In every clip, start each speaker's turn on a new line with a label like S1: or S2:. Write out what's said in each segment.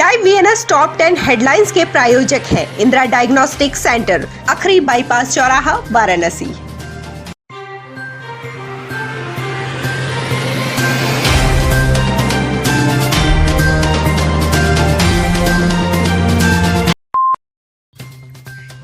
S1: Live VNS top 10 headlines के प्रायोजक है इंदिरा डायग्नोस्टिक सेंटर, अखरी बाईपास चौराहा, वाराणसी।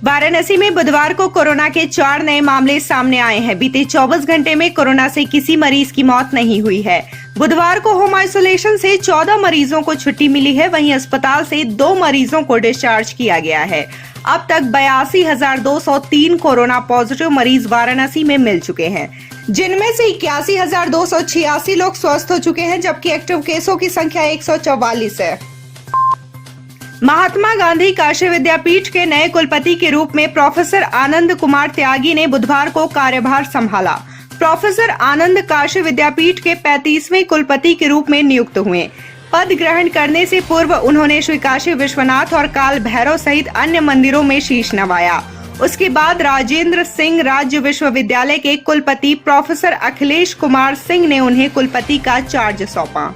S1: वाराणसी में बुधवार को कोरोना के 4 नए मामले सामने आए हैं। बीते 24 घंटे में कोरोना से किसी मरीज की मौत नहीं हुई है। बुधवार को होम आइसोलेशन से 14 मरीजों को छुट्टी मिली है। वहीं अस्पताल से 2 मरीजों को डिस्चार्ज किया गया है। अब तक 82,203 कोरोना पॉजिटिव मरीज वाराणसी में मिल चुके हैं, जिनमें से 81,286 लोग स्वस्थ हो चुके हैं, जबकि एक्टिव केसों की संख्या 144 है। महात्मा गांधी काशी विद्यापीठ के नए कुलपति के रूप में प्रोफेसर आनंद कुमार त्यागी ने बुधवार को कार्यभार संभाला। प्रोफेसर आनंद काशी विद्यापीठ के 35वें कुलपति के रूप में नियुक्त हुए। पद ग्रहण करने से पूर्व उन्होंने श्री काशी विश्वनाथ और काल भैरव सहित अन्य मंदिरों में शीश नवाया। उसके बाद राजेंद्र सिंह राज्य विश्वविद्यालय के कुलपति प्रोफेसर अखिलेश कुमार सिंह ने उन्हें कुलपति का चार्ज सौंपा।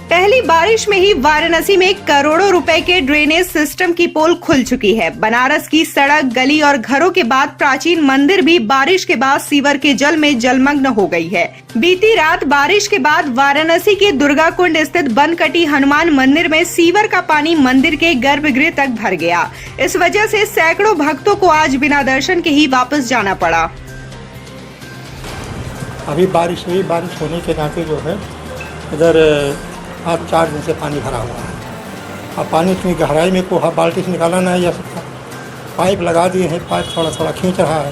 S1: पहली बारिश में ही वाराणसी में करोड़ों रुपए के ड्रेनेज सिस्टम की पोल खुल चुकी है। बनारस की सड़क, गली और घरों के बाद प्राचीन मंदिर भी बारिश के बाद सीवर के जल में जलमग्न हो गई है। बीती रात बारिश के बाद वाराणसी के दुर्गा कुंड स्थित बनकटी हनुमान मंदिर में सीवर का पानी मंदिर के गर्भगृह तक भर गया। इस वजह से सैकड़ों भक्तों को आज बिना दर्शन के ही वापस जाना पड़ा।
S2: अभी बारिश हुई, बारिश होने के नाते जो है इधर आज 4 दिन से पानी भरा हुआ है। अब पानी इतनी गहराई में को बाल्टी से निकाला नहीं जा सकता। पाइप लगा दिए हैं, पाइप थोड़ा थोड़ा खींच रहा है।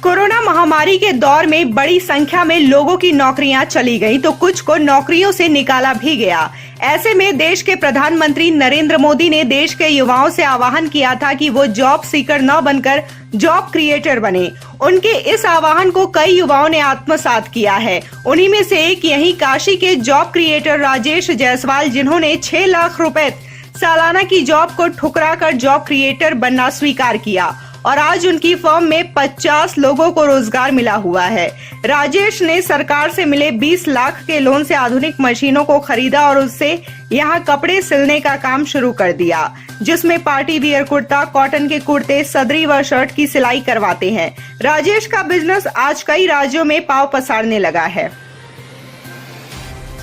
S1: कोरोना महामारी के दौर में बड़ी संख्या में लोगों की नौकरियां चली गईं, तो कुछ को नौकरियों से निकाला भी गया। ऐसे में देश के प्रधानमंत्री नरेंद्र मोदी ने देश के युवाओं से आह्वान किया था कि वो जॉब सीकर न बनकर जॉब क्रिएटर बने। उनके इस आह्वान को कई युवाओं ने आत्मसात किया है। उन्हीं में से एक यही काशी के जॉब क्रिएटर राजेश जायसवाल, जिन्होंने 6 लाख रुपए सालाना की जॉब को ठुकरा कर जॉब क्रिएटर बनना स्वीकार किया और आज उनकी फर्म में 50 लोगों को रोजगार मिला हुआ है। राजेश ने सरकार से मिले 20 लाख के लोन से आधुनिक मशीनों को खरीदा और उससे यहां कपड़े सिलने का काम शुरू कर दिया, जिसमें पार्टी वियर कुर्ता, कॉटन के कुर्ते, सदरी व शर्ट की सिलाई करवाते हैं। राजेश का बिजनेस आज कई राज्यों में पांव पसारने लगा है।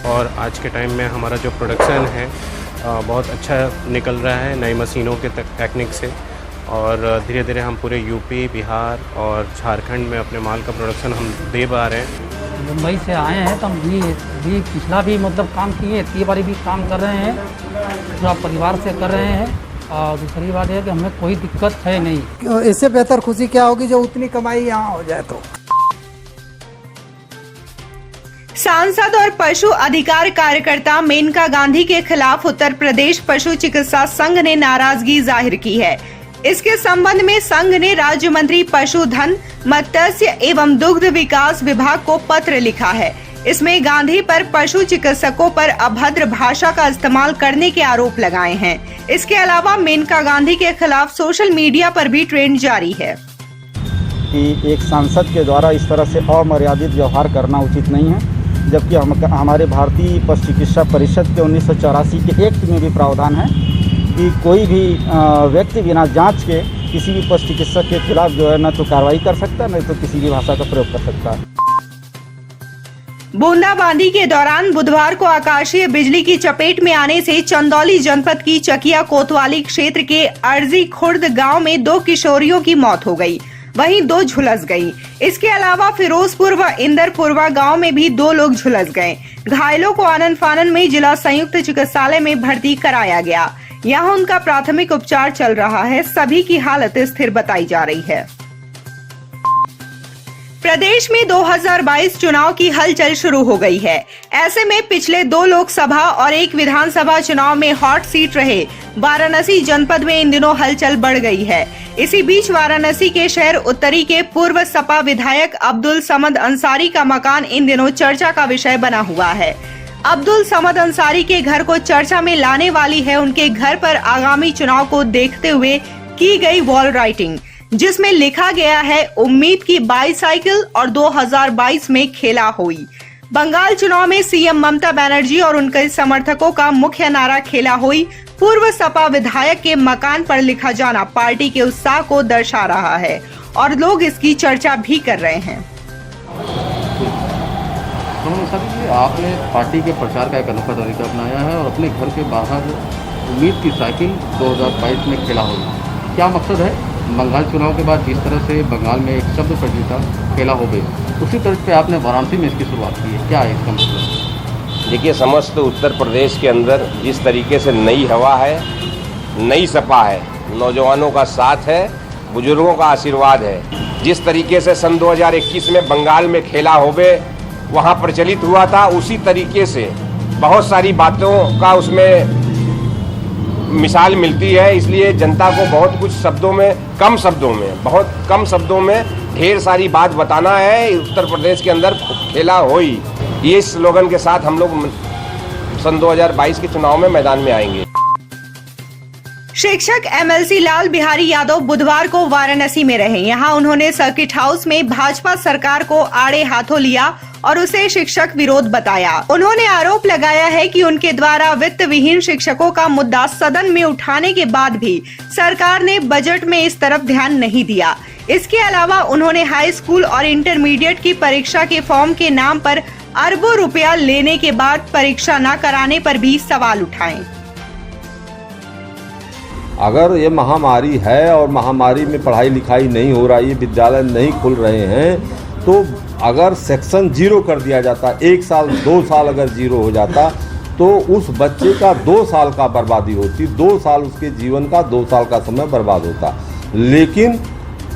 S3: और आज के टाइम में हमारा जो प्रोडक्शन है बहुत अच्छा निकल रहा है नई मशीनों के टेक्निक से, और धीरे धीरे हम पूरे यूपी, बिहार और झारखंड में अपने माल का प्रोडक्शन हम दे पा रहे हैं।
S4: मुंबई से आए हैं तो हम भी पिछला भी मतलब काम किए, इतनी बारी भी काम कर रहे हैं, पूरा परिवार से कर रहे हैं। और दूसरी बात है कि हमें कोई दिक्कत है नहीं।
S2: इससे बेहतर खुशी क्या होगी जो उतनी कमाई यहाँ हो जाए। तो
S1: सांसद और पशु अधिकार कार्यकर्ता मेनका गांधी के खिलाफ उत्तर प्रदेश पशु चिकित्सा संघ ने नाराजगी जाहिर की है। इसके संबंध में संघ ने राज्य मंत्री पशुधन, मत्स्य एवं दुग्ध विकास विभाग को पत्र लिखा है। इसमें गांधी पर पशु चिकित्सकों पर अभद्र भाषा का इस्तेमाल करने के आरोप लगाए हैं। इसके अलावा मेनका गांधी के खिलाफ सोशल मीडिया पर भी ट्रेंड जारी है
S5: कि एक सांसद के द्वारा इस तरह से अमर्यादित व्यवहार करना उचित नहीं है, जबकि हमारे भारतीय पशु चिकित्सा परिषद के 1984 के एक्ट में भी प्रावधान है कि कोई भी व्यक्ति बिना जांच के किसी भी पशु चिकित्सक के खिलाफ जो है न तो कार्रवाई कर सकता है, न तो किसी भी भाषा का प्रयोग कर सकता है।
S1: बूंदाबांदी के दौरान बुधवार को आकाशीय बिजली की चपेट में आने से चंदौली जनपद की चकिया कोतवाली क्षेत्र के अर्जी खुर्द गांव में 2 किशोरियों की मौत हो गई, वहीं 2 झुलस गई। इसके अलावा फिरोजपुर व इंदरपुरवा गांव में भी 2 लोग झुलस गए। घायलों को आनन फानन में जिला संयुक्त चिकित्सालय में भर्ती कराया गया। यहाँ उनका प्राथमिक उपचार चल रहा है। सभी की हालत स्थिर बताई जा रही है। प्रदेश में 2022 चुनाव की हलचल शुरू हो गई है। ऐसे में पिछले 2 लोकसभा और 1 विधानसभा चुनाव में हॉट सीट रहे वाराणसी जनपद में इन दिनों हलचल बढ़ गई है। इसी बीच वाराणसी के शहर उत्तरी के पूर्व सपा विधायक अब्दुल समद अंसारी का मकान इन दिनों चर्चा का विषय बना हुआ है। अब्दुल समद अंसारी के घर को चर्चा में लाने वाली है उनके घर पर आगामी चुनाव को देखते हुए की गई वॉल राइटिंग, जिसमें लिखा गया है, उम्मीद की बाईसाइकिल और 2022 में खेला हुई। बंगाल चुनाव में सीएम ममता बनर्जी और उनके समर्थकों का मुख्य नारा खेला हुई पूर्व सपा विधायक के मकान पर लिखा जाना पार्टी के उत्साह को दर्शा रहा है और लोग इसकी चर्चा भी कर रहे हैं।
S6: सर, आपने पार्टी के प्रचार का एक अनोखा तरीका अपनाया है और अपने घर के बाहर उम्मीद की साइकिल 2022 में खेला होगा। क्या मकसद है? बंगाल चुनाव के बाद जिस तरह से बंगाल में एक शब्द प्रतियोगिता खेला हो गई, उसी तरह पे आपने वाराणसी में इसकी शुरुआत की है। क्या है इसका मतलब?
S7: देखिए, समस्त उत्तर प्रदेश के अंदर जिस तरीके से नई हवा है, नई सपा है, नौजवानों का साथ है, बुजुर्गों का आशीर्वाद है, जिस तरीके से सन 2021 में बंगाल में खेला होवे वहाँ प्रचलित हुआ था, उसी तरीके से बहुत सारी बातों का उसमें मिसाल मिलती है। इसलिए जनता को बहुत कुछ शब्दों में, बहुत कम शब्दों में ढेर सारी बात बताना है। उत्तर प्रदेश के अंदर खेला होई, ये स्लोगन के साथ हम लोग सन 2022 के चुनाव में मैदान में आएंगे।
S1: शिक्षक एमएलसी लाल बिहारी यादव बुधवार को वाराणसी में रहे। यहां उन्होंने सर्किट हाउस में भाजपा सरकार को आड़े हाथों लिया और उसे शिक्षक विरोध बताया। उन्होंने आरोप लगाया है कि उनके द्वारा वित्त विहीन शिक्षकों का मुद्दा सदन में उठाने के बाद भी सरकार ने बजट में इस तरफ ध्यान नहीं दिया। इसके अलावा उन्होंने हाई स्कूल और इंटरमीडिएट की परीक्षा के फॉर्म के नाम पर अरबों रुपया लेने के बाद परीक्षा न कराने पर भी सवाल उठाए।
S8: अगर ये महामारी है और महामारी में पढ़ाई लिखाई नहीं हो रही है, विद्यालय नहीं खुल रहे हैं, तो अगर सेक्शन 0 कर दिया जाता, 1 साल 2 साल अगर 0 हो जाता, तो उस बच्चे का 2 साल का बर्बादी होती, 2 साल उसके जीवन का, 2 साल का समय बर्बाद होता। लेकिन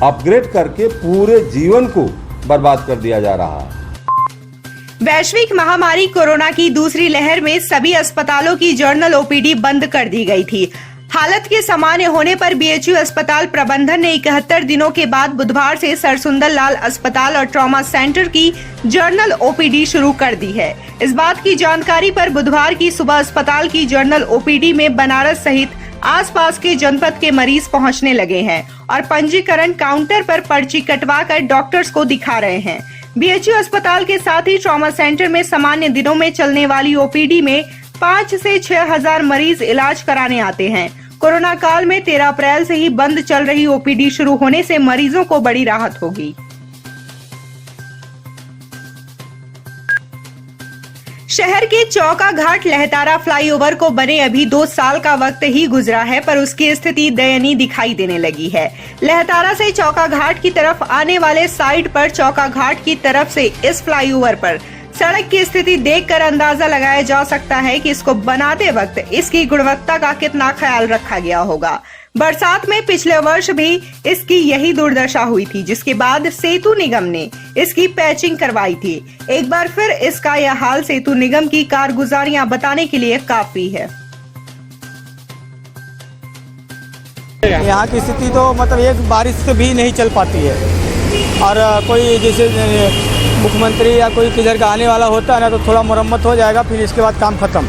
S8: अपग्रेड करके पूरे जीवन को बर्बाद कर दिया जा रहा है।
S1: वैश्विक महामारी कोरोना की दूसरी लहर में सभी अस्पतालों की जर्नल ओपीडी बंद कर दी गई थी। हालत के सामान्य होने पर बीएचयू अस्पताल प्रबंधन ने 71 दिनों के बाद बुधवार से सरसुंदर लाल अस्पताल और ट्रॉमा सेंटर की जर्नल ओपीडी शुरू कर दी है। इस बात की जानकारी पर बुधवार की सुबह अस्पताल की जर्नल ओपीडी में बनारस सहित आसपास के जनपद के मरीज पहुंचने लगे हैं और पंजीकरण काउंटर पर पर्ची कटवा कर डॉक्टर्स को दिखा रहे हैं। बीएचयू अस्पताल के साथ ही ट्रॉमा सेंटर में सामान्य दिनों में चलने वाली ओपीडी में 5 से 6 हजार मरीज इलाज कराने आते हैं। कोरोना काल में 13 अप्रैल से ही बंद चल रही ओपीडी शुरू होने से मरीजों को बड़ी राहत होगी। शहर के चौका घाट लहतारा फ्लाईओवर को बने अभी 2 साल का वक्त ही गुजरा है, पर उसकी स्थिति दयनीय दिखाई देने लगी है। लहतारा से चौका घाट की तरफ आने वाले साइड पर चौका घाट की तरफ से इस फ्लाईओवर पर सड़क की स्थिति देखकर अंदाजा लगाया जा सकता है कि इसको बनाते वक्त इसकी गुणवत्ता का कितना ख्याल रखा गया होगा। बरसात में पिछले वर्ष भी इसकी यही दुर्दशा हुई थी, जिसके बाद सेतु निगम ने इसकी पैचिंग करवाई थी। एक बार फिर इसका यह हाल सेतु निगम की कारगुजारियां बताने के लिए काफी है।
S9: यहाँ की स्थिति तो मतलब एक बारिश से भी नहीं चल पाती है और कोई जैसे मुख्यमंत्री या कोई किधर का आने वाला होता है ना, तो थोड़ा मरम्मत हो जाएगा, फिर इसके बाद काम खत्म।